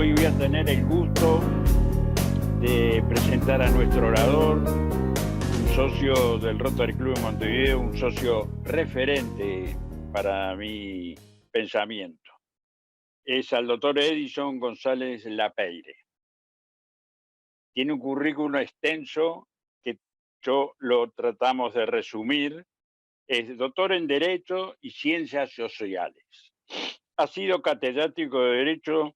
Hoy voy a tener el gusto de presentar a nuestro orador, un socio del Rotary Club de Montevideo, un socio referente para mi pensamiento. Es al doctor Edison González Lapeire. Tiene un currículum extenso que yo lo tratamos de resumir. Es doctor en Derecho y Ciencias Sociales. Ha sido catedrático de Derecho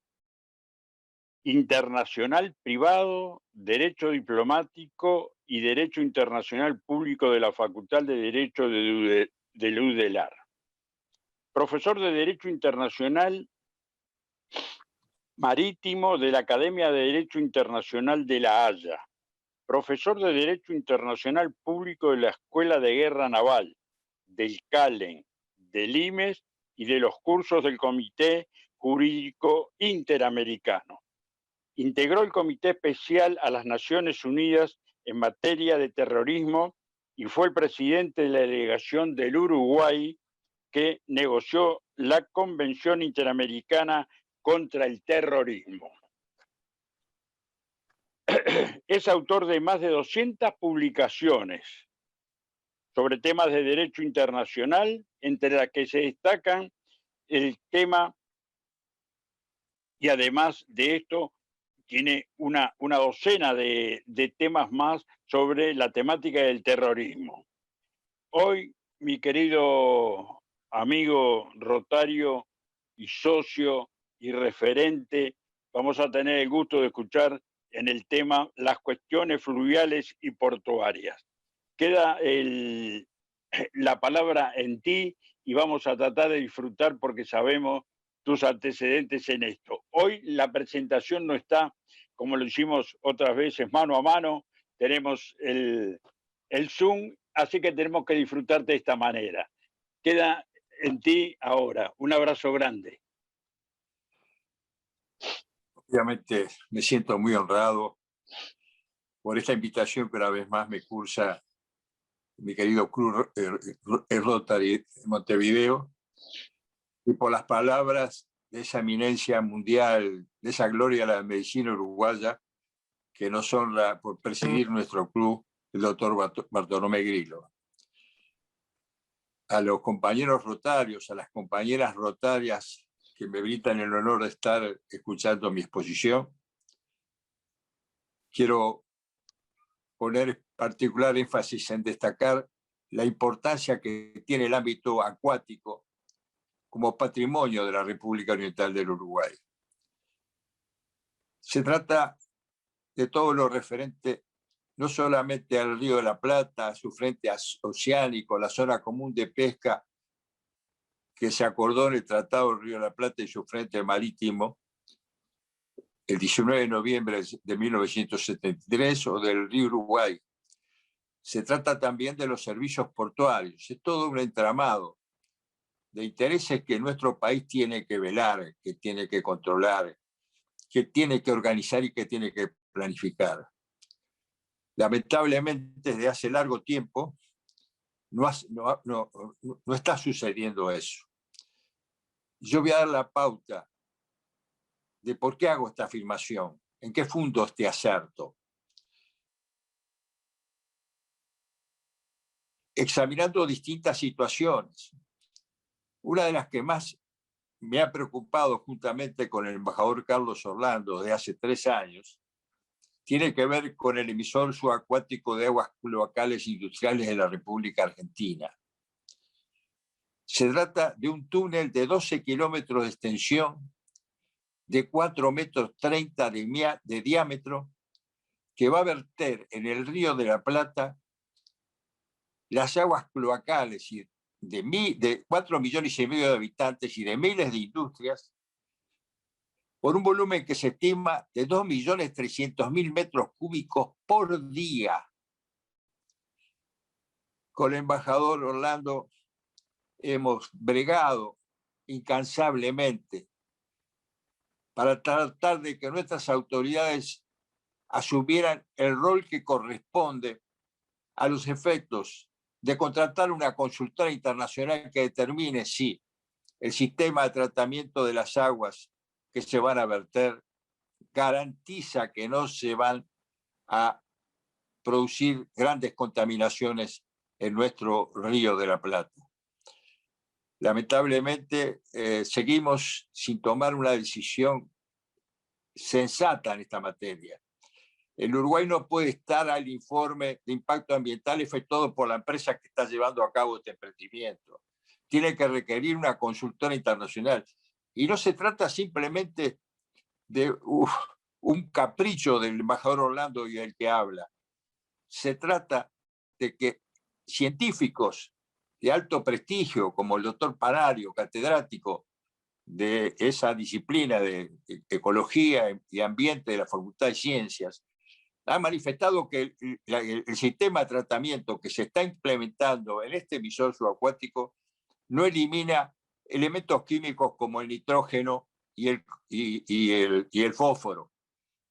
Internacional Privado, Derecho Diplomático y Derecho Internacional Público de la Facultad de Derecho de UDELAR. Profesor de Derecho Internacional Marítimo de la Academia de Derecho Internacional de La Haya. Profesor de Derecho Internacional Público de la Escuela de Guerra Naval, del CALEN, del IMES y de los cursos del Comité Jurídico Interamericano. Integró el Comité Especial a las Naciones Unidas en materia de terrorismo y fue el presidente de la delegación del Uruguay que negoció la Convención Interamericana contra el Terrorismo. Es autor de más de 200 publicaciones sobre temas de derecho internacional, entre las que se destacan el tema, y además de esto, tiene una docena de temas más sobre la temática del terrorismo. Hoy, mi querido amigo rotario y socio y referente, vamos a tener el gusto de escuchar en el tema las cuestiones fluviales y portuarias. Queda la palabra en ti y vamos a tratar de disfrutar porque sabemos tus antecedentes en esto. Hoy la presentación no está, como lo hicimos otras veces, mano a mano, tenemos el Zoom, así que tenemos que disfrutar de esta manera. Queda en ti ahora. Un abrazo grande. Obviamente me siento muy honrado por esta invitación que una vez más me cursa mi querido Club Rotary de Montevideo, y por las palabras de esa eminencia mundial, de esa gloria de la medicina uruguaya, que nos honra por presidir nuestro club, el doctor Bartolomé Grillo. A los compañeros rotarios, a las compañeras rotarias que me brindan el honor de estar escuchando mi exposición, quiero poner particular énfasis en destacar la importancia que tiene el ámbito acuático como patrimonio de la República Oriental del Uruguay. Se trata de todo lo referente no solamente al Río de la Plata, a su frente oceánico, la zona común de pesca que se acordó en el Tratado del Río de la Plata y su frente marítimo el 19 de noviembre de 1973, o del Río Uruguay. Se trata también de los servicios portuarios. Es todo un entramado de intereses que nuestro país tiene que velar, que tiene que controlar, que tiene que organizar y que tiene que planificar. Lamentablemente, desde hace largo tiempo, no está sucediendo eso. Yo voy a dar la pauta de por qué hago esta afirmación, en qué fundo este acerto. Examinando distintas situaciones. Una de las que más me ha preocupado, juntamente con el embajador Carlos Orlando, de hace 3 años, tiene que ver con el emisor subacuático de aguas cloacales industriales de la República Argentina. Se trata de un túnel de 12 kilómetros de extensión, de 4,30 metros de diámetro, que va a verter en el Río de la Plata las aguas cloacales de 4,5 millones de habitantes y de miles de industrias, por un volumen que se estima de 2.300.000 metros cúbicos por día. Con el embajador Orlando hemos bregado incansablemente para tratar de que nuestras autoridades asumieran el rol que corresponde a los efectos de contratar una consultora internacional que determine si el sistema de tratamiento de las aguas que se van a verter garantiza que no se van a producir grandes contaminaciones en nuestro Río de la Plata. Lamentablemente, seguimos sin tomar una decisión sensata en esta materia. El Uruguay no puede estar al informe de impacto ambiental efectuado por la empresa que está llevando a cabo este emprendimiento. Tiene que requerir una consultora internacional. Y no se trata simplemente de un capricho del embajador Orlando y el que habla. Se trata de que científicos de alto prestigio, como el doctor Panario, catedrático de esa disciplina de ecología y ambiente de la Facultad de Ciencias, ha manifestado que el sistema de tratamiento que se está implementando en este emisor subacuático no elimina elementos químicos como el nitrógeno y el fósforo,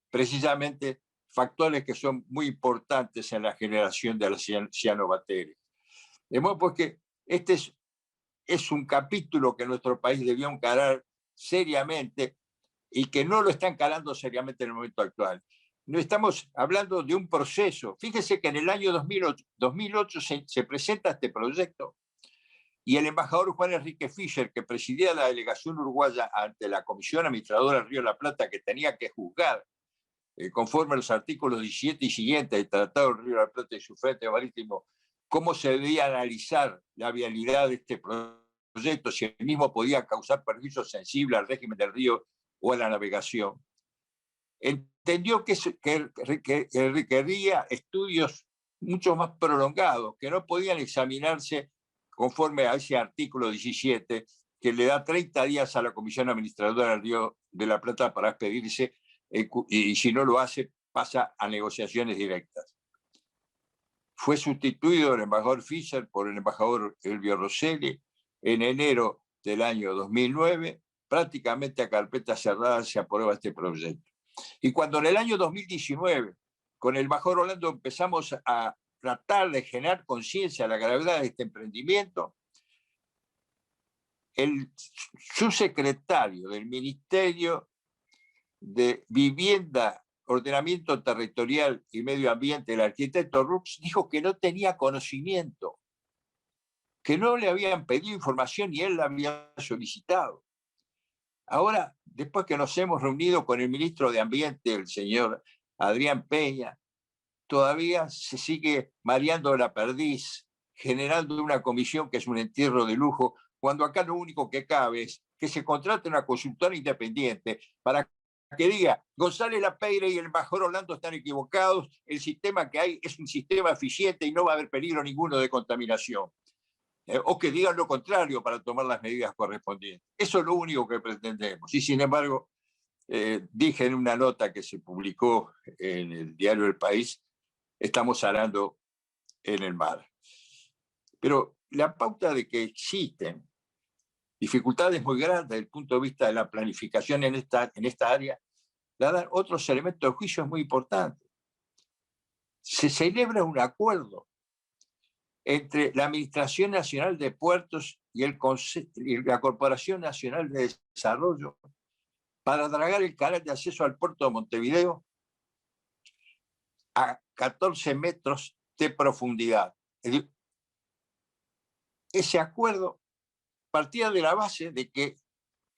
precisamente factores que son muy importantes en la generación de las cianobacterias. De modo pues que este es un capítulo que nuestro país debió encarar seriamente y que no lo está encarando seriamente en el momento actual. No estamos hablando de un proceso. Fíjese que en el año 2008 se presenta este proyecto y el embajador Juan Enrique Fischer, que presidía la delegación uruguaya ante la Comisión Administradora del Río de la Plata, que tenía que juzgar conforme a los artículos 17 y siguientes del Tratado del Río de la Plata y su frente marítimo, cómo se debía analizar la viabilidad de este proyecto, si el mismo podía causar perjuicio sensible al régimen del río o a la navegación. Entendió que requería estudios mucho más prolongados, que no podían examinarse conforme a ese artículo 17, que le da 30 días a la Comisión Administradora del Río de la Plata para expedirse, y si no lo hace, pasa a negociaciones directas. Fue sustituido el embajador Fischer por el embajador Elvio Rosselli en enero del año 2009. Prácticamente a carpeta cerrada se aprueba este proyecto. Y cuando en el año 2019, con el embajador Orlando, empezamos a tratar de generar conciencia de la gravedad de este emprendimiento, el subsecretario del Ministerio de Vivienda, Ordenamiento Territorial y Medio Ambiente, el arquitecto Rux, dijo que no tenía conocimiento, que no le habían pedido información y él la había solicitado. Ahora, después que nos hemos reunido con el ministro de Ambiente, el señor Adrián Peña, todavía se sigue mareando la perdiz, generando una comisión que es un entierro de lujo, cuando acá lo único que cabe es que se contrate una consultora independiente para que diga: González Lapeyre y el embajador Orlando están equivocados, el sistema que hay es un sistema eficiente y no va a haber peligro ninguno de contaminación. O que digan lo contrario para tomar las medidas correspondientes. Eso es lo único que pretendemos. Y sin embargo, dije en una nota que se publicó en el diario El País, estamos arando en el mar. Pero la pauta de que existen dificultades muy grandes desde el punto de vista de la planificación en esta área, la dan otros elementos de juicio muy importantes. Se celebra un acuerdo entre la Administración Nacional de Puertos y la Corporación Nacional de Desarrollo para dragar el canal de acceso al puerto de Montevideo a 14 metros de profundidad. Ese acuerdo partía de la base de que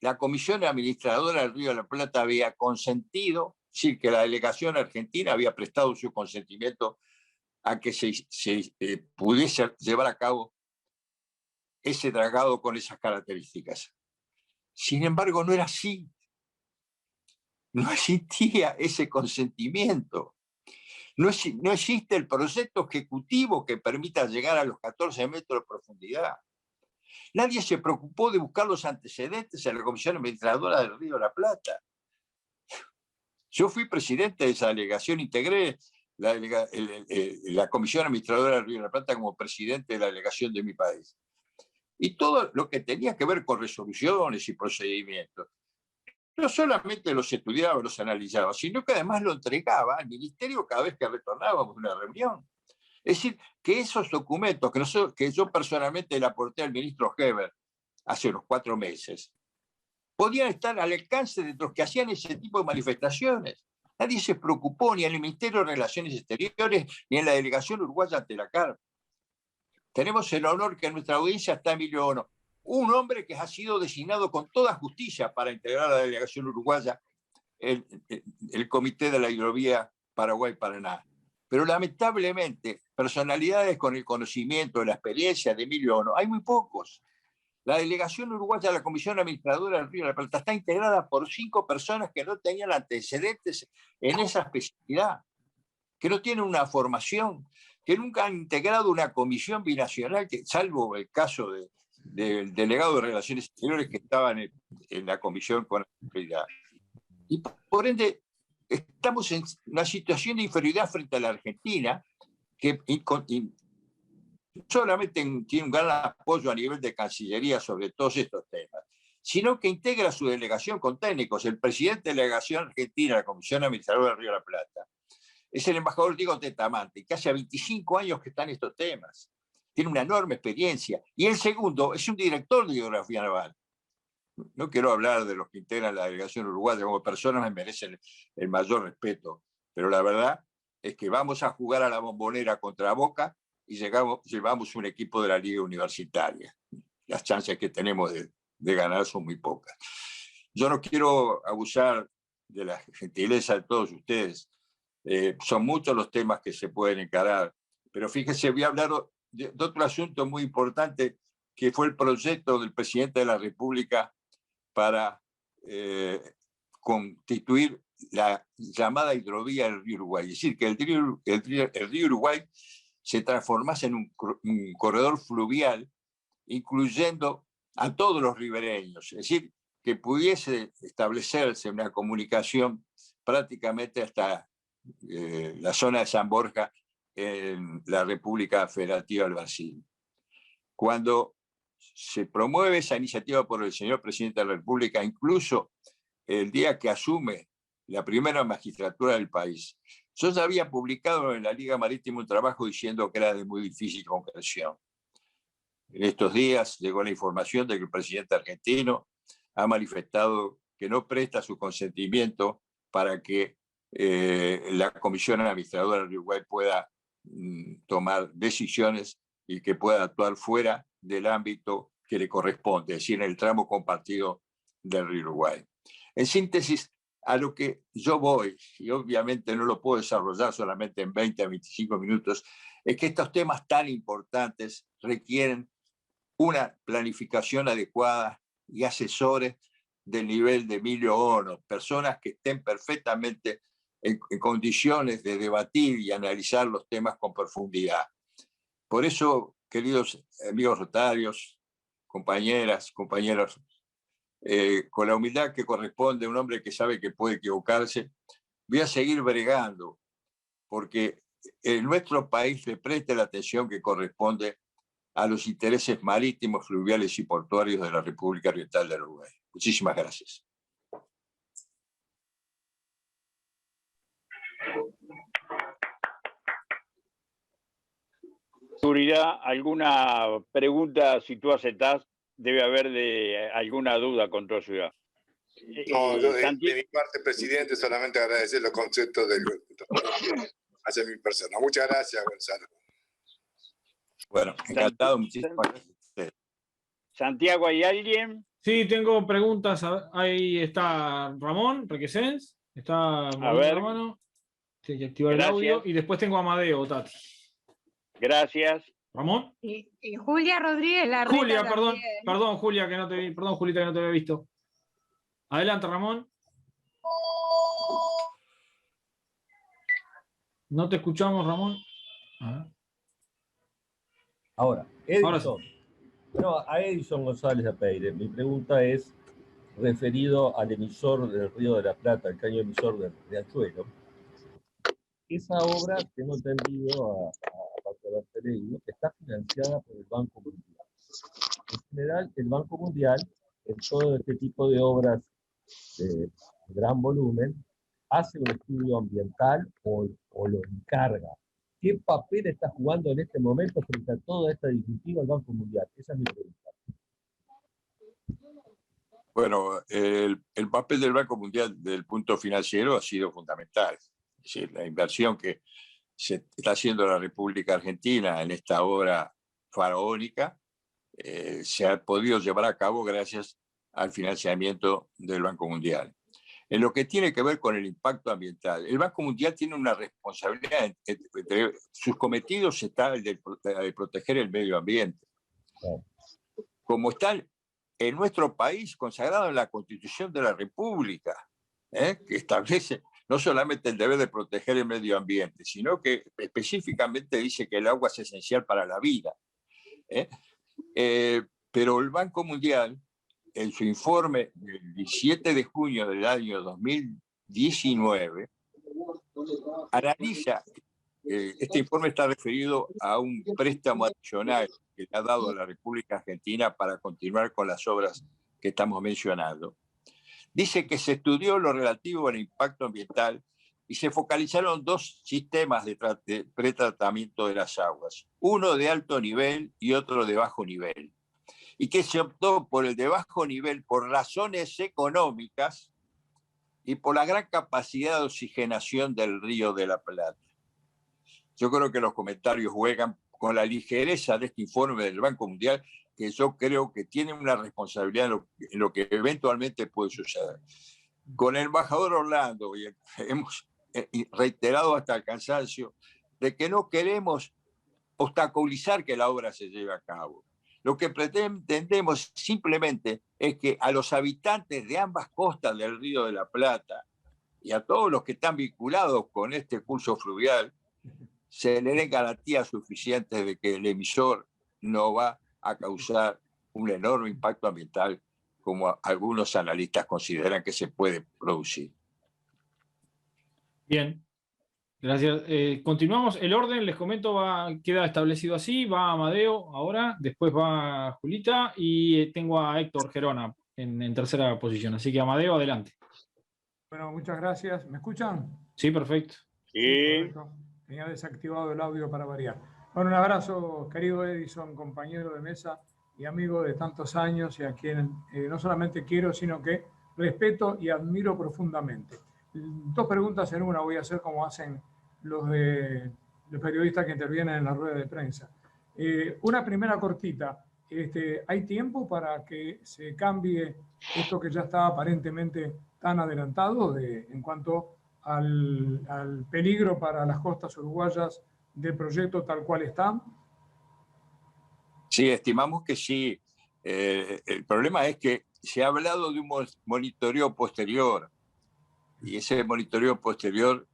la Comisión Administradora del Río de la Plata había consentido, es decir, que la delegación argentina había prestado su consentimiento a que se pudiese llevar a cabo ese dragado con esas características. Sin embargo, no era así. No existía ese consentimiento. No existe el proyecto ejecutivo que permita llegar a los 14 metros de profundidad. Nadie se preocupó de buscar los antecedentes en la Comisión Administradora del Río de la Plata. Yo fui presidente de esa delegación, integré la Comisión Administradora del Río de la Plata como presidente de la delegación de mi país. Y todo lo que tenía que ver con resoluciones y procedimientos, no solamente los estudiaba, los analizaba, sino que además lo entregaba al ministerio cada vez que retornábamos de una reunión. Es decir, que esos documentos que yo personalmente le aporté al ministro Heber hace unos 4 meses, podían estar al alcance de los que hacían ese tipo de manifestaciones. Nadie se preocupó ni en el Ministerio de Relaciones Exteriores ni en la delegación uruguaya ante la CARP. Tenemos el honor que en nuestra audiencia está Emilio Ono, un hombre que ha sido designado con toda justicia para integrar a la delegación uruguaya el Comité de la Hidrovía Paraguay-Paraná. Pero lamentablemente, personalidades con el conocimiento, la experiencia de Emilio Ono, hay muy pocos. La delegación uruguaya de la Comisión Administradora del Río de la Plata está integrada por 5 personas que no tenían antecedentes en esa especialidad, que no tienen una formación, que nunca han integrado una comisión binacional, que, salvo el caso del delegado de Relaciones Exteriores que estaba en la comisión con autoridad. Y por ende, estamos en una situación de inferioridad frente a la Argentina, que solamente tiene un gran apoyo a nivel de Cancillería sobre todos estos temas, sino que integra su delegación con técnicos. El presidente de la delegación argentina, la Comisión Administradora del Río de la Plata, es el embajador Diego Tetamante, que hace 25 años que está en estos temas. Tiene una enorme experiencia. Y el segundo es un director de hidrografía naval. No quiero hablar de los que integran la delegación uruguaya, como personas me merecen el mayor respeto, pero la verdad es que vamos a jugar a la Bombonera contra Boca y llevamos un equipo de la Liga Universitaria. Las chances que tenemos de ganar son muy pocas. Yo no quiero abusar de la gentileza de todos ustedes. Son muchos los temas que se pueden encarar, pero fíjense, voy a hablar de otro asunto muy importante, que fue el proyecto del presidente de la República para constituir la llamada hidrovía del río Uruguay. Es decir, que el río Uruguay se transformase en un corredor fluvial, incluyendo a todos los ribereños. Es decir, que pudiese establecerse una comunicación prácticamente hasta la zona de San Borja en la República Federativa del Brasil. Cuando se promueve esa iniciativa por el señor presidente de la República, incluso el día que asume la primera magistratura del país, yo ya había publicado en la Liga Marítima un trabajo diciendo que era de muy difícil concreción. En estos días llegó la información de que el presidente argentino ha manifestado que no presta su consentimiento para que la Comisión Administradora del Uruguay pueda tomar decisiones y que pueda actuar fuera del ámbito que le corresponde, es decir, en el tramo compartido del río Uruguay. En síntesis, a lo que yo voy, y obviamente no lo puedo desarrollar solamente en 20 a 25 minutos, es que estos temas tan importantes requieren una planificación adecuada y asesores del nivel de Emilio Ono, personas que estén perfectamente en condiciones de debatir y analizar los temas con profundidad. Por eso, queridos amigos rotarios, compañeras, compañeros, con la humildad que corresponde a un hombre que sabe que puede equivocarse, voy a seguir bregando porque en nuestro país le preste la atención que corresponde a los intereses marítimos, fluviales y portuarios de la República Oriental del Uruguay. Muchísimas gracias. Seguridad, alguna pregunta, si tú aceptás, debe haber de alguna duda con tu ciudad. No, yo de mi parte, presidente, solamente agradecer los conceptos del hacia mi persona. Muchas gracias, Gonzalo. Bueno, encantado, muchísimas gracias. Santiago, ¿hay alguien? Sí, tengo preguntas. Ahí está Ramón Requesens. Está a ver, la mano. Tiene que activar el audio. Y después tengo a Amadeo, Tati. Gracias. Ramón. Y Julia Rodríguez Larreta. Julia, perdón, Julia, que no te vi. Perdón, Julita, que no te había visto. Adelante, Ramón. No te escuchamos, Ramón. Ahora, Edison. Ahora sí. Bueno, a Edison González Apeire. Mi pregunta es referido al emisor del Río de la Plata, el caño emisor de Riachuelo. Esa obra, tengo entendido a Paco Berteleguio, está financiada por el Banco Mundial. En general, el Banco Mundial, en todo este tipo de obras de gran volumen, hace un estudio ambiental o lo encarga. ¿Qué papel está jugando en este momento frente a toda esta disyuntiva el Banco Mundial? Esa es mi pregunta. Bueno, el papel del Banco Mundial desde el punto financiero ha sido fundamental. Es decir, la inversión que se está haciendo la República Argentina en esta obra faraónica se ha podido llevar a cabo gracias al financiamiento del Banco Mundial. En lo que tiene que ver con el impacto ambiental, el Banco Mundial tiene una responsabilidad. Entre sus cometidos está el de proteger el medio ambiente. Como está en nuestro país consagrado en la Constitución de la República, que establece no solamente el deber de proteger el medio ambiente, sino que específicamente dice que el agua es esencial para la vida. Pero el Banco Mundial, en su informe del 17 de junio del año 2019, analiza, este informe está referido a un préstamo adicional que le ha dado a la República Argentina para continuar con las obras que estamos mencionando. Dice que se estudió lo relativo al impacto ambiental y se focalizaron dos sistemas de pretratamiento de las aguas, uno de alto nivel y otro de bajo nivel, y que se optó por el de bajo nivel por razones económicas y por la gran capacidad de oxigenación del Río de la Plata. Yo creo que los comentarios juegan con la ligereza de este informe del Banco Mundial, que yo creo que tiene una responsabilidad en lo que eventualmente puede suceder. Con el embajador Orlando, y hemos reiterado hasta el cansancio, de que no queremos obstaculizar que la obra se lleve a cabo. Lo que pretendemos simplemente es que a los habitantes de ambas costas del Río de la Plata y a todos los que están vinculados con este curso fluvial se le den garantías suficientes de que el emisor no va a causar un enorme impacto ambiental como algunos analistas consideran que se puede producir. Bien, gracias. Continuamos. El orden, les comento, queda establecido así. Va Amadeo ahora, después va Julita y tengo a Héctor Gerona en tercera posición. Así que Amadeo, adelante. Bueno, muchas gracias. ¿Me escuchan? Sí, perfecto. Sí. Perfecto. Tenía desactivado el audio para variar. Bueno, un abrazo, querido Edison, compañero de mesa y amigo de tantos años y a quien no solamente quiero, sino que respeto y admiro profundamente. Dos preguntas en una voy a hacer como hacen los periodistas que intervienen en la rueda de prensa. Una primera cortita. ¿Hay tiempo para que se cambie esto que ya está aparentemente tan adelantado en cuanto al peligro para las costas uruguayas del proyecto tal cual está? Sí, estimamos que sí. El problema es que se ha hablado de un monitoreo posterior y ese monitoreo posterior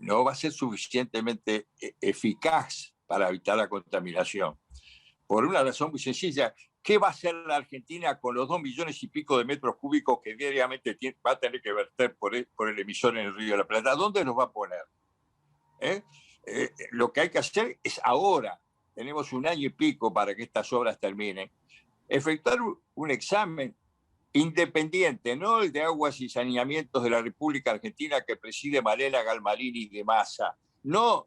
no va a ser suficientemente eficaz para evitar la contaminación. Por una razón muy sencilla, ¿qué va a hacer la Argentina con los 2 millones y pico de metros cúbicos que diariamente va a tener que verter por el emisor en el Río de la Plata? ¿Dónde los va a poner? Lo que hay que hacer es ahora, tenemos 1 año y pico para que estas obras terminen, efectuar un examen independiente, no el de Aguas y Saneamientos de la República Argentina que preside Malena Galmarini de Massa, no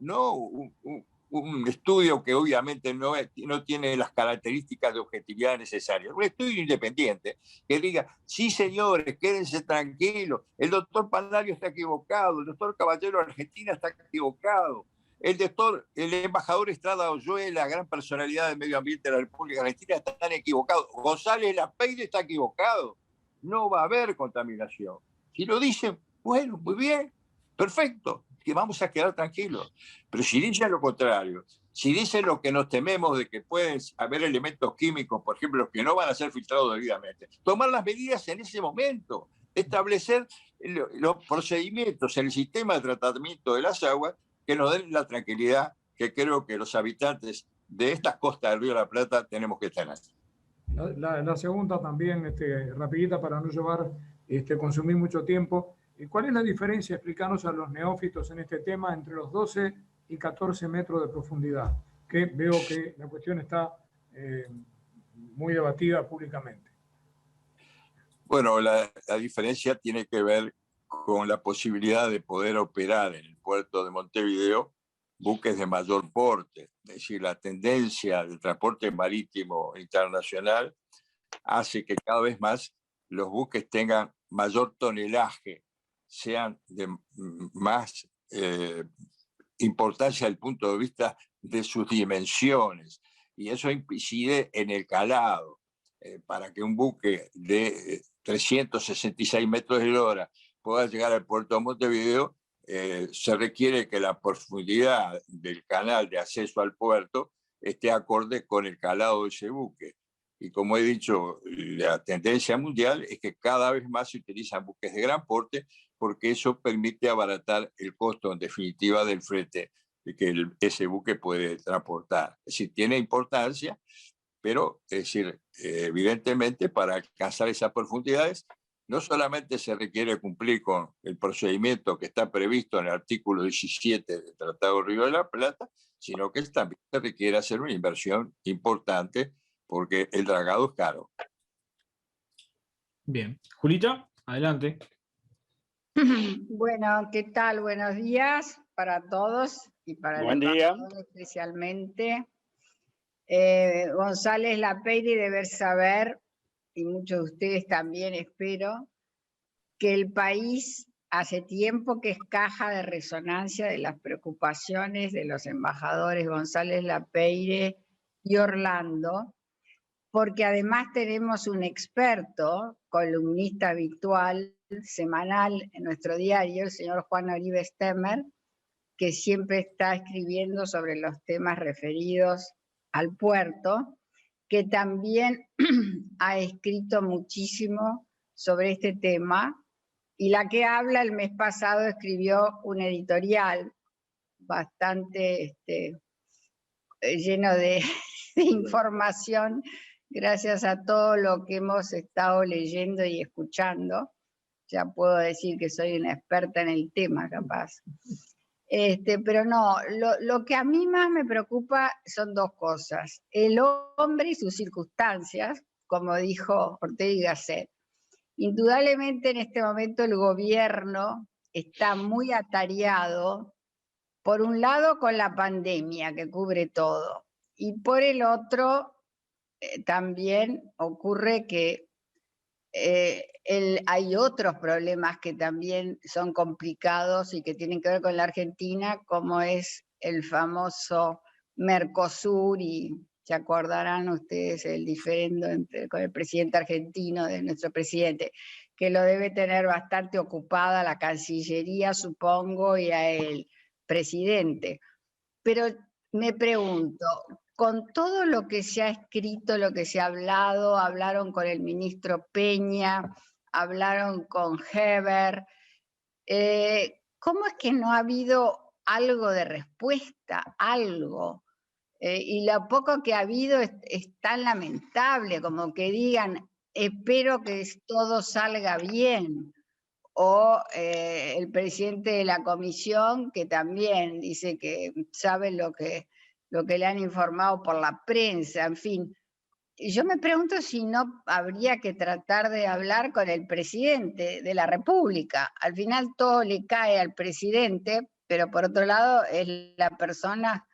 un estudio que obviamente no tiene las características de objetividad necesarias. Un estudio independiente que diga, sí señores, quédense tranquilos, el doctor Panario está equivocado, el doctor Caballero de Argentina está equivocado, el embajador Estrada Oyuela, gran personalidad del medio ambiente de la República Argentina, están equivocados, González Lapeide está equivocado, no va a haber contaminación. Si lo dicen, bueno, muy bien, perfecto, que vamos a quedar tranquilos. Pero si dicen lo contrario, si dicen lo que nos tememos de que pueden haber elementos químicos, por ejemplo, los que no van a ser filtrados debidamente, tomar las medidas en ese momento, establecer los procedimientos en el sistema de tratamiento de las aguas que nos den la tranquilidad que creo que los habitantes de estas costas del Río de la Plata tenemos que tener. La segunda también, rapidita para no llevar, consumir mucho tiempo. ¿Cuál es la diferencia, explícanos a los neófitos en este tema, entre los 12 y 14 metros de profundidad? Que veo que la cuestión está muy debatida públicamente. Bueno, la diferencia tiene que ver con la posibilidad de poder operar en el puerto de Montevideo buques de mayor porte. Es decir, la tendencia del transporte marítimo internacional hace que cada vez más los buques tengan mayor tonelaje, sean de más importancia desde el punto de vista de sus dimensiones. Y eso incide en el calado. Para que un buque de 366 metros de hora pueda llegar al puerto de Montevideo, se requiere que la profundidad del canal de acceso al puerto esté acorde con el calado de ese buque. Y como he dicho, la tendencia mundial es que cada vez más se utilizan buques de gran porte, porque eso permite abaratar el costo, en definitiva, del flete que ese buque puede transportar. Es decir, tiene importancia, pero es decir, evidentemente, para alcanzar esas profundidades, no solamente se requiere cumplir con el procedimiento que está previsto en el artículo 17 del Tratado de Río de la Plata, sino que también se requiere hacer una inversión importante, porque el dragado es caro. Bien. Julita, adelante. Bueno, ¿qué tal? Buenos días para todos y para el embajador especialmente. González Lapeyre debe saber, y muchos de ustedes también espero, que el país hace tiempo que es caja de resonancia de las preocupaciones de los embajadores González Lapeyre y Orlando, porque además tenemos un experto, columnista habitual, semanal en nuestro diario, el señor Juan Oribe Stemmer, que siempre está escribiendo sobre los temas referidos al puerto, que también ha escrito muchísimo sobre este tema, y la que habla el mes pasado escribió un editorial bastante lleno de información, gracias a todo lo que hemos estado leyendo y escuchando. Ya puedo decir que soy una experta en el tema, capaz. Pero no, lo que a mí más me preocupa son dos cosas. El hombre y sus circunstancias, como dijo Ortega y Gasset. Indudablemente en este momento el gobierno está muy atareado, por un lado con la pandemia que cubre todo, y por el otro también ocurre que hay otros problemas que también son complicados y que tienen que ver con la Argentina, como es el famoso Mercosur, y se acordarán ustedes el diferendo con el presidente argentino, de nuestro presidente, que lo debe tener bastante ocupada la Cancillería, supongo, y a el presidente. Pero me pregunto, con todo lo que se ha escrito, lo que se ha hablado, hablaron con el ministro Peña, hablaron con Heber, ¿cómo es que no ha habido algo de respuesta, algo? Y lo poco que ha habido es tan lamentable, como que digan, espero que todo salga bien. O el presidente de la comisión, que también dice que sabe lo que le han informado por la prensa, en fin. Y yo me pregunto si no habría que tratar de hablar con el presidente de la República. Al final todo le cae al presidente, pero por otro lado es la persona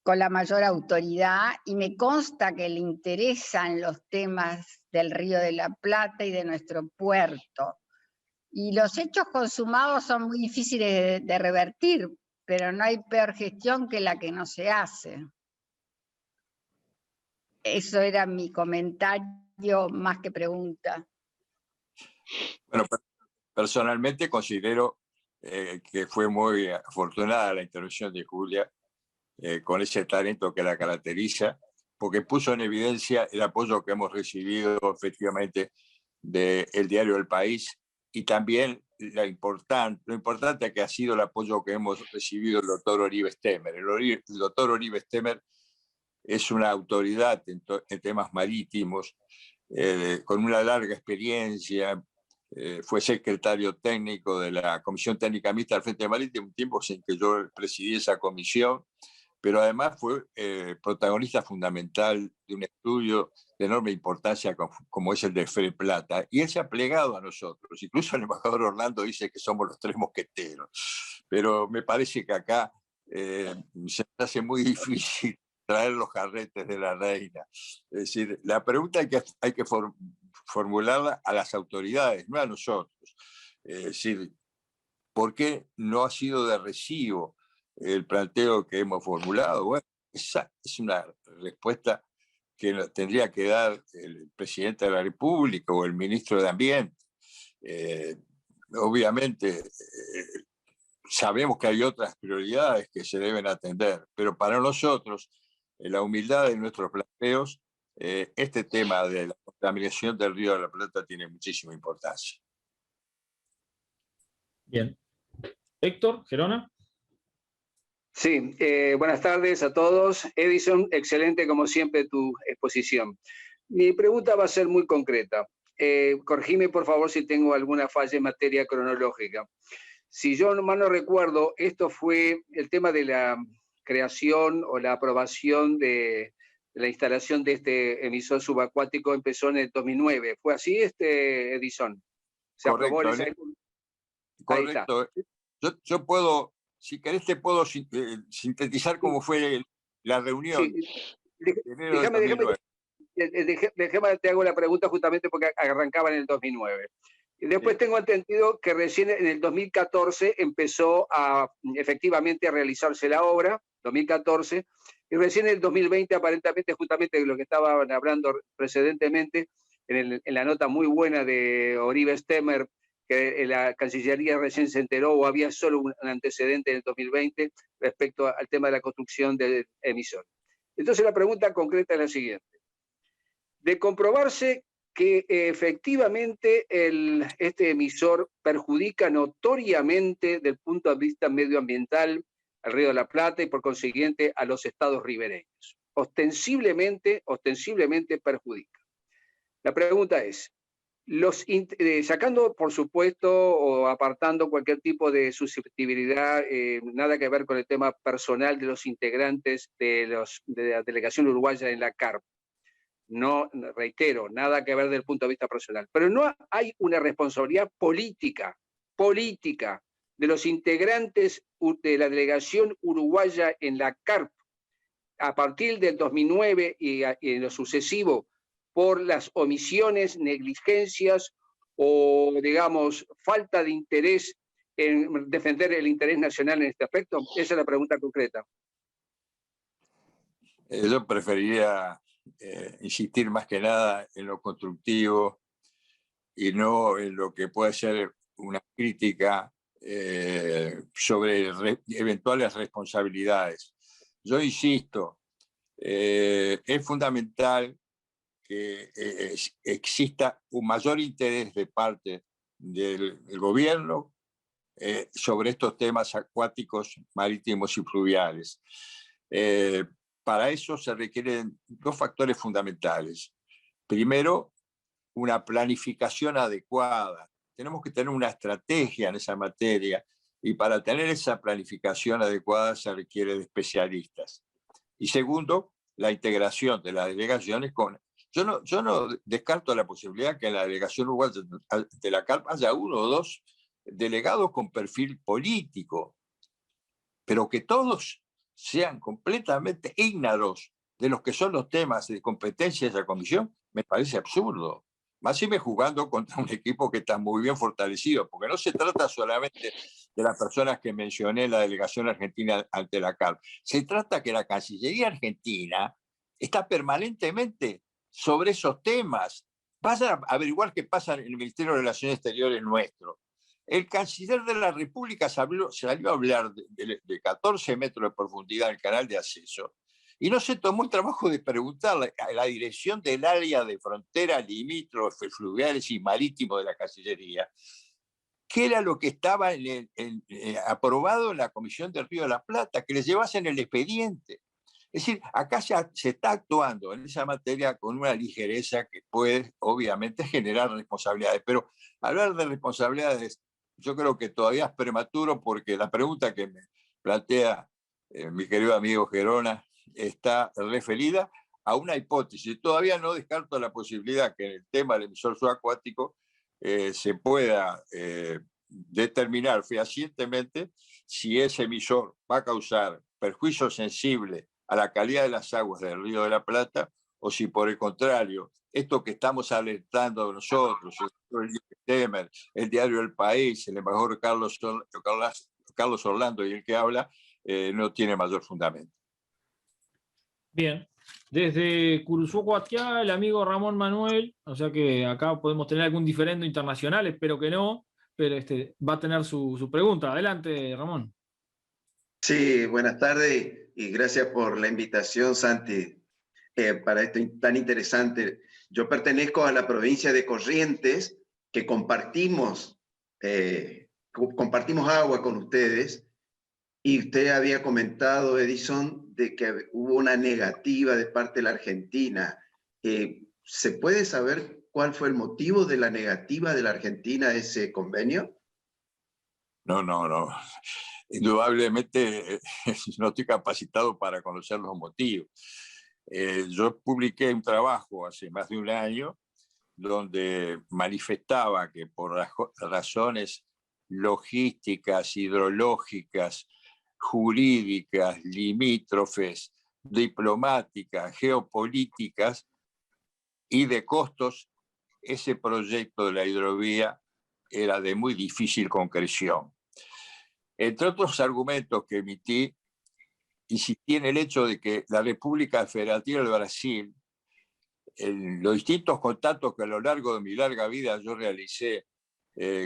con la mayor autoridad, y me consta que le interesan los temas del Río de la Plata y de nuestro puerto. Y los hechos consumados son muy difíciles de revertir, pero no hay peor gestión que la que no se hace. Eso era mi comentario más que pregunta. Bueno, personalmente considero que fue muy afortunada la intervención de Julia, con ese talento que la caracteriza, porque puso en evidencia el apoyo que hemos recibido efectivamente del diario El País, y también lo importante que ha sido el apoyo que hemos recibido del doctor Oribe Stemmer. El doctor Oribe Stemmer es una autoridad en temas marítimos, con una larga experiencia. Fue secretario técnico de la Comisión Técnica Mixta del Frente Marítimo, un tiempo sin que yo presidí esa comisión, pero además fue protagonista fundamental de un estudio de enorme importancia como es el de FREPLATA, y él se ha plegado a nosotros. Incluso el embajador Orlando dice que somos los tres mosqueteros, pero me parece que acá se hace muy difícil traer los carretes de la reina. Es decir, la pregunta que hay que formularla a las autoridades, no a nosotros. Es decir, ¿por qué no ha sido de recibo el planteo que hemos formulado? Bueno, esa es una respuesta que tendría que dar el presidente de la República o el ministro de Ambiente. Obviamente, sabemos que hay otras prioridades que se deben atender, pero para nosotros, en la humildad de nuestros planteos, este tema de la contaminación del Río de la Plata tiene muchísima importancia. Bien. Héctor, Gerona. Sí, buenas tardes a todos. Edison, excelente como siempre tu exposición. Mi pregunta va a ser muy concreta. Corregime por favor si tengo alguna falla en materia cronológica. Si yo mal no recuerdo, esto fue el tema de la creación o la aprobación de la instalación de este emisor subacuático empezó en el 2009. ¿Fue así, Edison? ¿Se aprobó en esa época? Correcto. Yo puedo, si querés, te puedo sintetizar cómo fue la reunión. Sí. Déjame, te hago la pregunta justamente porque arrancaba en el 2009. Y después tengo entendido que recién en el 2014 empezó efectivamente a realizarse la obra, 2014, y recién en el 2020 aparentemente, justamente de lo que estaban hablando precedentemente, en la nota muy buena de Oribe Stemmer, que la Cancillería recién se enteró o había solo un antecedente en el 2020 respecto al tema de la construcción del emisor. Entonces la pregunta concreta es la siguiente. De comprobarse que efectivamente este emisor perjudica notoriamente desde el punto de vista medioambiental al Río de la Plata y por consiguiente a los estados ribereños. Ostensiblemente perjudica. La pregunta es, sacando por supuesto o apartando cualquier tipo de susceptibilidad, nada que ver con el tema personal de los integrantes de la delegación uruguaya en la CARP, no, reitero, nada que ver desde el punto de vista personal, pero no hay una responsabilidad política de los integrantes de la delegación uruguaya en la CARP a partir del 2009 y en lo sucesivo por las omisiones, negligencias o, digamos, falta de interés en defender el interés nacional en este aspecto? Esa es la pregunta concreta. Yo preferiría insistir más que nada en lo constructivo y no en lo que puede ser una crítica sobre eventuales responsabilidades. Yo insisto, es fundamental que exista un mayor interés de parte del gobierno sobre estos temas acuáticos, marítimos y fluviales. Para eso se requieren dos factores fundamentales. Primero, una planificación adecuada. Tenemos que tener una estrategia en esa materia y para tener esa planificación adecuada se requiere de especialistas. Y segundo, la integración de las delegaciones con... Yo no descarto la posibilidad que en la delegación uruguaya de la CARP haya uno o dos delegados con perfil político, pero que todos sean completamente ignorados de los que son los temas de competencia de esa comisión, me parece absurdo. Más me jugando contra un equipo que está muy bien fortalecido, porque no se trata solamente de las personas que mencioné en la delegación argentina ante la CARP. Se trata que la Cancillería argentina está permanentemente sobre esos temas. Pasa a averiguar qué pasa en el Ministerio de Relaciones Exteriores nuestro. El canciller de la República salió a hablar de 14 metros de profundidad en el canal de acceso y no se tomó el trabajo de preguntarle a la dirección del área de frontera limítrofe, fluviales y marítimo de la Cancillería qué era lo que estaba aprobado en la Comisión del Río de la Plata, que les llevasen el expediente. Es decir, acá se está actuando en esa materia con una ligereza que puede, obviamente, generar responsabilidades. Pero hablar de responsabilidades, yo creo que todavía es prematuro porque la pregunta que me plantea mi querido amigo Gerona está referida a una hipótesis. Todavía no descarto la posibilidad que en el tema del emisor subacuático se pueda determinar fehacientemente si ese emisor va a causar perjuicio sensible a la calidad de las aguas del Río de la Plata o si por el contrario, esto que estamos alertando nosotros, el diario El País, el embajador Carlos Orlando y el que habla, no tiene mayor fundamento. Bien. Desde Curuzú-Cuatiá, el amigo Ramón Manuel, o sea que acá podemos tener algún diferendo internacional, espero que no, pero va a tener su pregunta. Adelante, Ramón. Sí, buenas tardes y gracias por la invitación, Santi, para esto tan interesante. Yo pertenezco a la provincia de Corrientes, que compartimos agua con ustedes, y usted había comentado, Edison, de que hubo una negativa de parte de la Argentina. ¿Se puede saber cuál fue el motivo de la negativa de la Argentina a ese convenio? No. Indudablemente no estoy capacitado para conocer los motivos. Yo publiqué un trabajo hace más de un año donde manifestaba que por razones logísticas, hidrológicas, jurídicas, limítrofes, diplomáticas, geopolíticas y de costos, ese proyecto de la hidrovía era de muy difícil concreción. Entre otros argumentos que emití, insistí en el hecho de que la República Federativa de Brasil, en los distintos contactos que a lo largo de mi larga vida yo realicé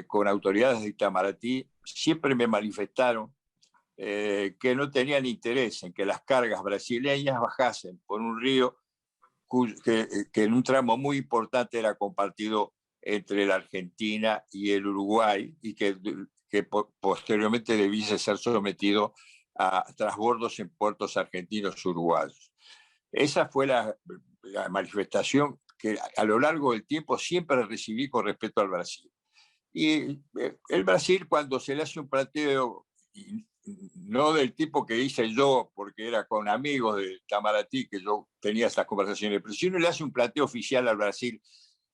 con autoridades de Itamaraty, siempre me manifestaron que no tenían interés en que las cargas brasileñas bajasen por un río que en un tramo muy importante era compartido entre la Argentina y el Uruguay y que posteriormente debiese ser sometido a transbordos en puertos argentinos uruguayos. Esa fue la manifestación que a lo largo del tiempo siempre recibí con respecto al Brasil. Y el Brasil, cuando se le hace un planteo, no del tipo que hice yo, porque era con amigos de Itamaraty que yo tenía estas conversaciones, pero si uno le hace un planteo oficial al Brasil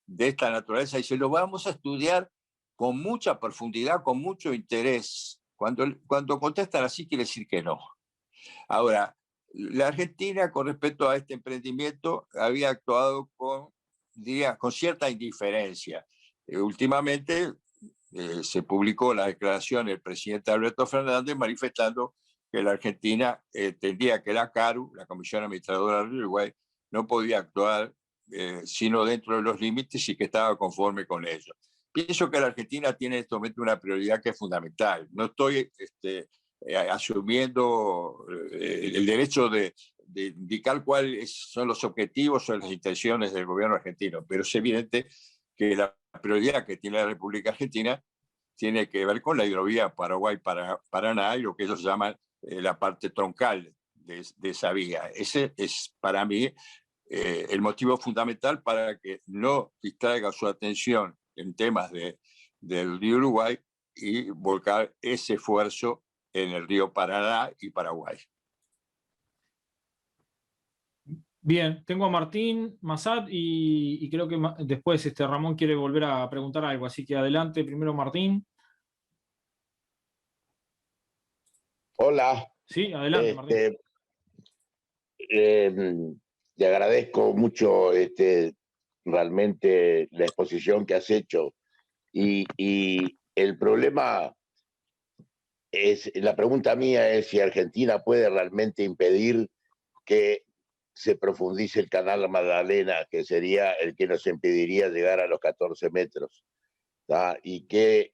de esta naturaleza, dice, lo vamos a estudiar con mucha profundidad, con mucho interés. Cuando contestan así, quiere decir que no. Ahora, la Argentina, con respecto a este emprendimiento, había actuado con cierta indiferencia. Últimamente se publicó la declaración del presidente Alberto Fernández manifestando que la Argentina entendía que la CARU, la Comisión Administradora del Uruguay, no podía actuar sino dentro de los límites y que estaba conforme con ello. Pienso que la Argentina tiene en este momento una prioridad que es fundamental. No estoy asumiendo el derecho de indicar cuáles son los objetivos o las intenciones del gobierno argentino, pero es evidente que la prioridad que tiene la República Argentina tiene que ver con la hidrovía Paraguay-Paraná y lo que ellos llaman la parte troncal de esa vía. Ese es para mí el motivo fundamental para que no distraiga su atención en temas del río Uruguay y volcar ese esfuerzo en el río Paraná y Paraguay. Bien, tengo a Martín Massad y creo que después Ramón quiere volver a preguntar algo, así que adelante, primero Martín. Hola. Sí, adelante, Martín. Te agradezco mucho realmente la exposición que has hecho y el problema la pregunta mía es si Argentina puede realmente impedir que se profundice el canal Magdalena, que sería el que nos impediría llegar a los 14 metros. ¿tá? Y qué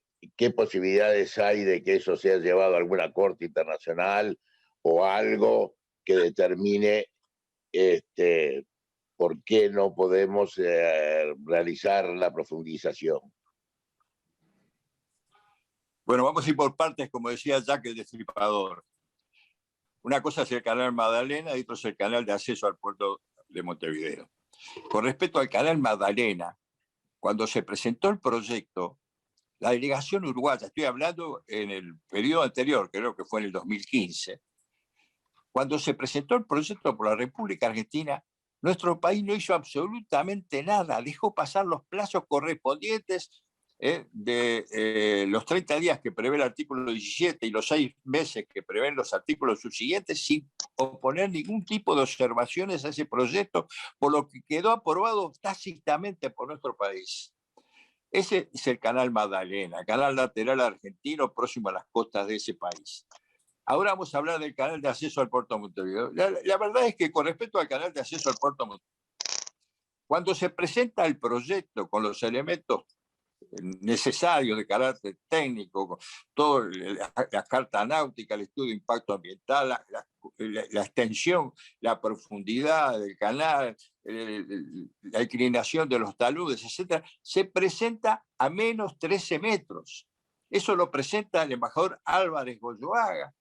posibilidades hay de que eso sea llevado a alguna corte internacional o algo que determine por qué no podemos realizar la profundización. Bueno, vamos a ir por partes, como decía Jack el Destripador. Una cosa es el canal Magdalena y otra es el canal de acceso al puerto de Montevideo. Con respecto al canal Magdalena, cuando se presentó el proyecto, la delegación uruguaya, estoy hablando en el periodo anterior, creo que fue en el 2015, cuando se presentó el proyecto por la República Argentina, nuestro país no hizo absolutamente nada, dejó pasar los plazos correspondientes de los 30 días que prevé el artículo 17 y los 6 meses que prevén los artículos subsiguientes oponer ningún tipo de observaciones a ese proyecto, por lo que quedó aprobado tácitamente por nuestro país. Ese es el canal Magdalena, canal lateral argentino próximo a las costas de ese país. Ahora vamos a hablar del canal de acceso al puerto de Montevideo. La verdad es que con respecto al canal de acceso al puerto de Montevideo, cuando se presenta el proyecto con los elementos necesarios de carácter técnico, toda la carta náutica, el estudio de impacto ambiental, la extensión, la profundidad del canal, la inclinación de los taludes, etc., se presenta a menos 13 metros. Eso lo presenta el embajador Álvarez Goyoaga.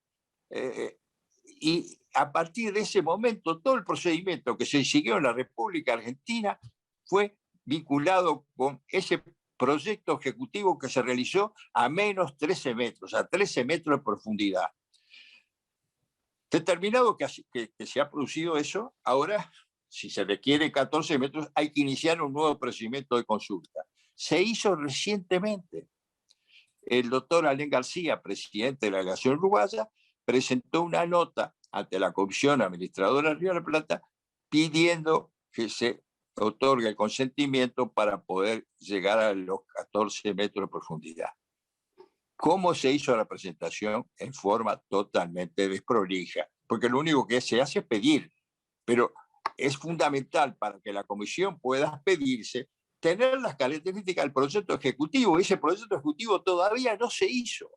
Y a partir de ese momento, todo el procedimiento que se siguió en la República Argentina fue vinculado con ese proyecto ejecutivo que se realizó a menos 13 metros, a 13 metros de profundidad. Determinado que se ha producido eso, ahora, si se requiere 14 metros, hay que iniciar un nuevo procedimiento de consulta. Se hizo recientemente. El doctor Alén García, presidente de la delegación uruguaya, presentó una nota ante la Comisión Administradora de Río de la Plata pidiendo que se otorgue el consentimiento para poder llegar a los 14 metros de profundidad. ¿Cómo se hizo la presentación? En forma totalmente desprolija, porque lo único que se hace es pedir, pero es fundamental para que la Comisión pueda pedirse tener las características del proyecto ejecutivo. Ese proyecto ejecutivo todavía no se hizo.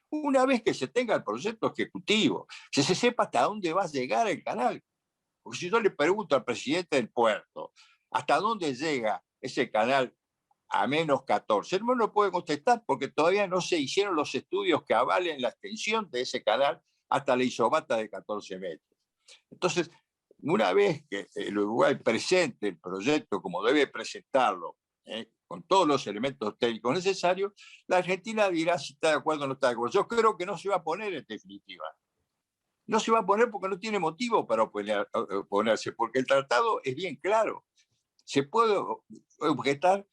Una vez que se tenga el proyecto ejecutivo, que se sepa hasta dónde va a llegar el canal. Porque si yo le pregunto al presidente del puerto, ¿hasta dónde llega ese canal a menos 14? Él no lo puede contestar porque todavía no se hicieron los estudios que avalen la extensión de ese canal hasta la isobata de 14 metros. Entonces, una vez que el Uruguay presente el proyecto como debe presentarlo, con todos los elementos técnicos necesarios, la Argentina dirá si está de acuerdo o no está de acuerdo. Yo creo que no se va a poner en definitiva. No se va a poner porque no tiene motivo para oponerse, porque el tratado es bien claro. Se puede objetar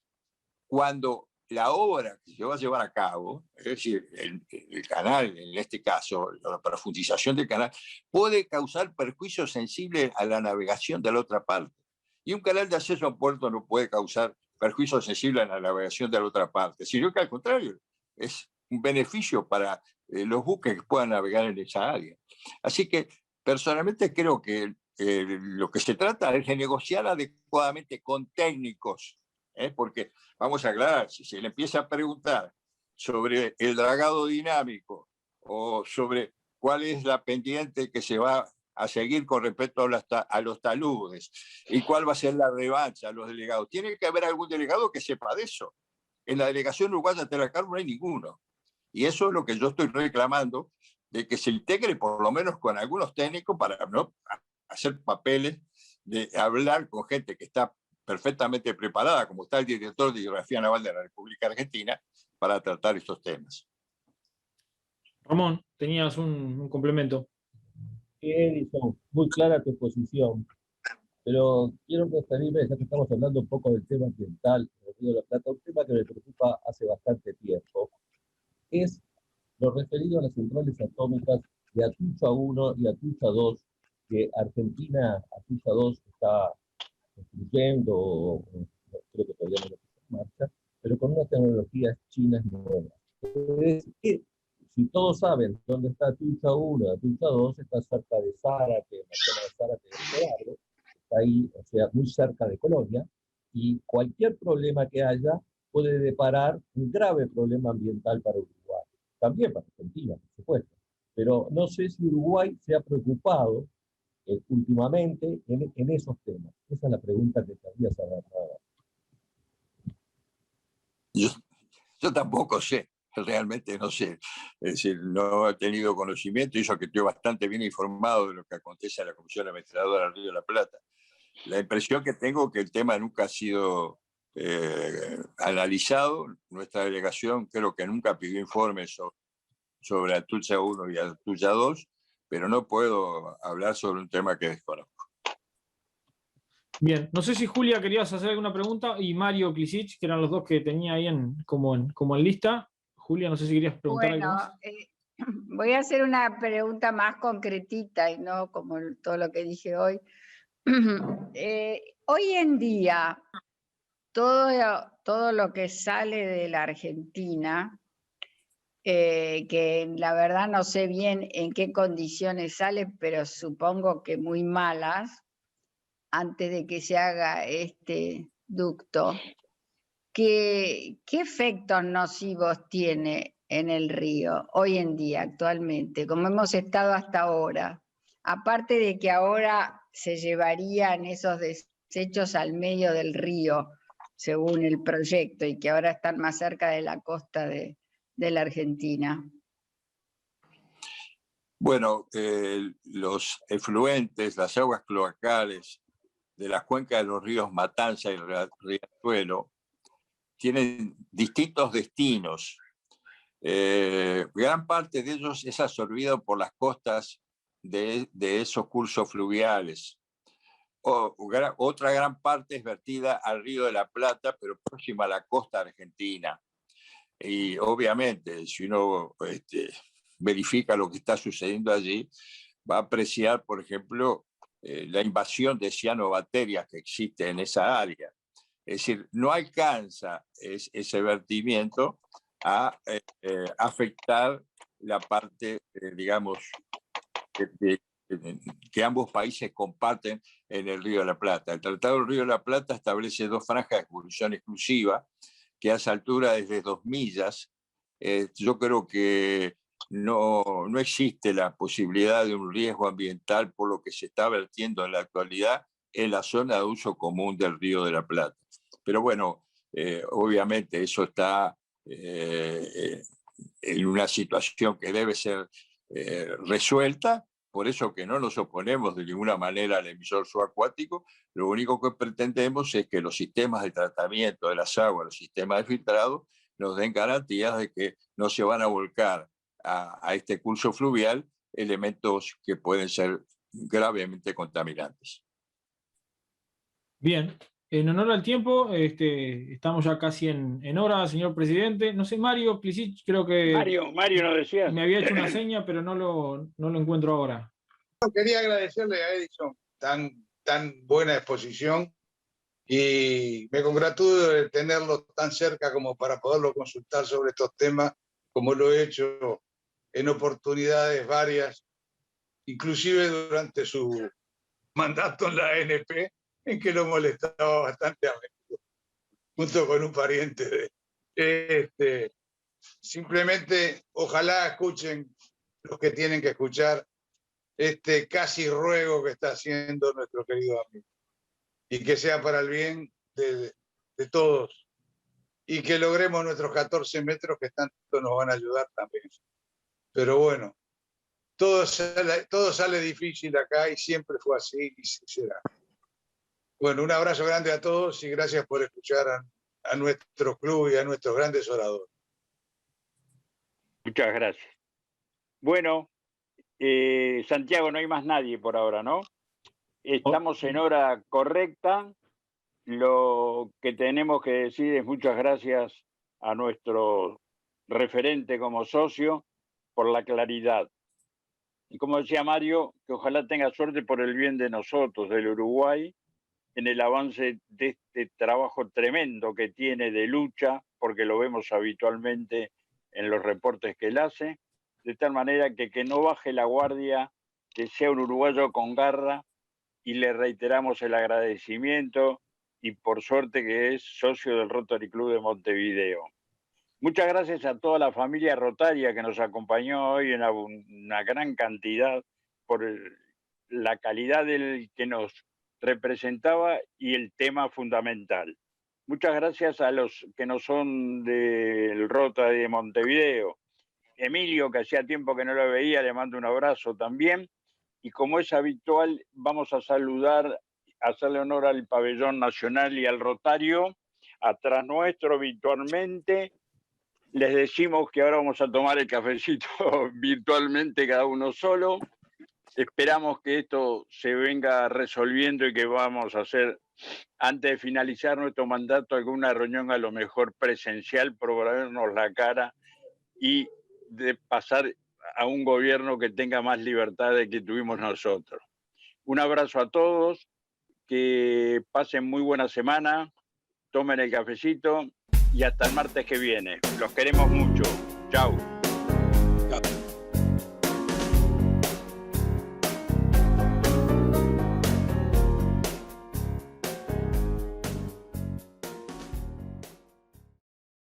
cuando la obra que se va a llevar a cabo, es decir, el canal, en este caso, la profundización del canal, puede causar perjuicios sensibles a la navegación de la otra parte. Y un canal de acceso a un puerto no puede causar perjuicios sensibles a la navegación de la otra parte, sino que al contrario, es un beneficio para los buques que puedan navegar en esa área. Así que personalmente creo que lo que se trata es de negociar adecuadamente con técnicos, porque vamos a aclarar, si se le empieza a preguntar sobre el dragado dinámico o sobre cuál es la pendiente que se va a seguir con respecto a los taludes y cuál va a ser la revancha a los delegados, tiene que haber algún delegado que sepa de eso. En la delegación uruguaya de la Carmen no hay ninguno. Y eso es lo que yo estoy reclamando, de que se integre por lo menos con algunos técnicos para no hacer papeles de hablar con gente que está perfectamente preparada, como está el director de Hidrografía Naval de la República Argentina, para tratar estos temas. Ramón, tenías un complemento. Edison, muy clara tu posición, pero quiero referirme, ya que estamos hablando un poco del tema ambiental del Río de la Plata, un tema que me preocupa hace bastante tiempo, es lo referido a las centrales atómicas de Atucha 1 y Atucha 2, que Argentina, Atucha 2, está construyendo, creo que todavía no lo puso en marcha, pero con unas tecnologías chinas nuevas. Es que, si todos saben dónde está Atucha 1 y Atucha 2, está cerca de Zárate, en la zona de Zárate de Barrio, está ahí, o sea, muy cerca de Colonia, y cualquier problema que haya puede deparar un grave problema ambiental para Uruguay, también para Argentina, por supuesto. Pero no sé si Uruguay se ha preocupado últimamente en esos temas. Esa es la pregunta que quería saber. Yo tampoco sé, realmente no sé. Es decir, no he tenido conocimiento, y eso que estoy bastante bien informado de lo que acontece en la Comisión Administradora del Río de la Plata. La impresión que tengo es que el tema nunca ha sido analizado. Nuestra delegación creo que nunca pidió informes sobre Atucha 1 y Atucha 2, pero no puedo hablar sobre un tema que desconozco. Bien, no sé si Julia querías hacer alguna pregunta y Mario Klisic, que eran los dos que tenía ahí como en lista. Julia, no sé si querías preguntar algo más. Voy a hacer una pregunta más concretita y no como todo lo que dije hoy. Hoy en día, todo lo que sale de la Argentina, que la verdad no sé bien en qué condiciones sale, pero supongo que muy malas, antes de que se haga este ducto, ¿qué efectos nocivos tiene en el río hoy en día, actualmente, como hemos estado hasta ahora? Aparte de que ahora se llevarían esos desechos al medio del río, según el proyecto, y que ahora están más cerca de la costa de la Argentina. Bueno, los efluentes, las aguas cloacales de las cuencas de los ríos Matanza y Riachuelo tienen distintos destinos. Gran parte de ellos es absorbido por las costas de esos cursos fluviales. Otra gran parte es vertida al Río de la Plata, pero próxima a la costa argentina. Y obviamente, si uno verifica lo que está sucediendo allí, va a apreciar, por ejemplo, la invasión de cianobacterias que existe en esa área. Es decir, no alcanza ese vertimiento a afectar la parte, digamos, que ambos países comparten en el Río de la Plata. El Tratado del Río de la Plata establece 2 franjas de exclusión exclusiva, que a esa altura desde 2 millas, yo creo que no existe la posibilidad de un riesgo ambiental por lo que se está vertiendo en la actualidad en la zona de uso común del Río de la Plata. Pero bueno, obviamente eso está en una situación que debe ser resuelta, por eso que no nos oponemos de ninguna manera al emisor subacuático. Lo único que pretendemos es que los sistemas de tratamiento de las aguas, los sistemas de filtrado, nos den garantías de que no se van a volcar a este curso fluvial elementos que pueden ser gravemente contaminantes. Bien, en honor al tiempo, estamos ya casi en hora, señor presidente. No sé, Mario Plisic, creo que... Mario nos decía. Me había hecho una seña, pero no lo encuentro ahora. Quería agradecerle a Edison tan buena exposición y me congratulo de tenerlo tan cerca como para poderlo consultar sobre estos temas, como lo he hecho en oportunidades varias, inclusive durante su mandato en la ANP, en que lo molestaba bastante a menudo, junto con un pariente de... Simplemente, ojalá escuchen los que tienen que escuchar este casi ruego que está haciendo nuestro querido amigo. Y que sea para el bien de todos. Y que logremos nuestros 14 metros que tanto nos van a ayudar también. Pero bueno, todo sale difícil acá y siempre fue así y será. Bueno, un abrazo grande a todos y gracias por escuchar a nuestro club y a nuestros grandes oradores. Muchas gracias. Bueno, Santiago, no hay más nadie por ahora, ¿no? Estamos en hora correcta. Lo que tenemos que decir es muchas gracias a nuestro referente como socio por la claridad. Y como decía Mario, que ojalá tenga suerte por el bien de nosotros, del Uruguay, en el avance de este trabajo tremendo que tiene de lucha, porque lo vemos habitualmente en los reportes que él hace, de tal manera que no baje la guardia, que sea un uruguayo con garra, y le reiteramos el agradecimiento y por suerte que es socio del Rotary Club de Montevideo. Muchas gracias a toda la familia rotaria que nos acompañó hoy en una gran cantidad por la calidad del que nos representaba y el tema fundamental. Muchas gracias a los que no son del Rotary de Montevideo. Emilio, que hacía tiempo que no lo veía, le mando un abrazo también. Y como es habitual, vamos a saludar, hacerle honor al pabellón nacional y al Rotario. Atrás nuestro, virtualmente, les decimos que ahora vamos a tomar el cafecito virtualmente, cada uno solo. Esperamos que esto se venga resolviendo y que vamos a hacer, antes de finalizar nuestro mandato, alguna reunión a lo mejor presencial, por vernos la cara y de pasar a un gobierno que tenga más libertad de que tuvimos nosotros. Un abrazo a todos, que pasen muy buena semana, tomen el cafecito y hasta el martes que viene. Los queremos mucho. Chau. Chao.